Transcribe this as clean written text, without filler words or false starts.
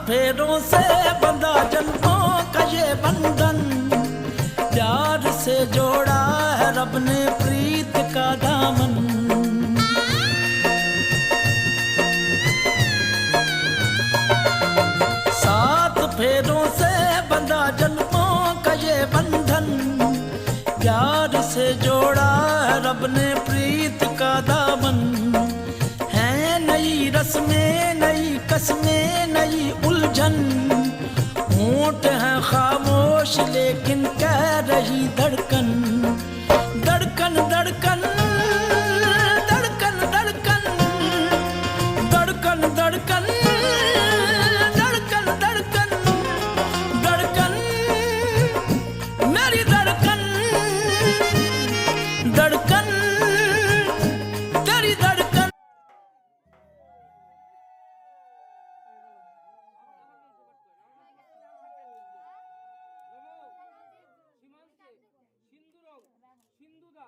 फेरों से बंधा जन्मों का ये बंधन, प्यार से जोड़ा है रब ने प्रीत का दामन। सात फेरों से बंधा जन्मों का ये बंधन, प्यार से जोड़ा है रब ने प्रीत का दामन। है नई रस्में, नई कस्में, नई उलझन, होंठ है खामोश लेकिन कह रही धड़कन। धड़कन धड़कन धड़कन धड़कन धड़कन धड़कन धड़कन धड़कन धड़कन मेरी धड़कन, धड़कन तेरी धड़कन। সীমান্তে সিন্ধুরং সিন্ধুদা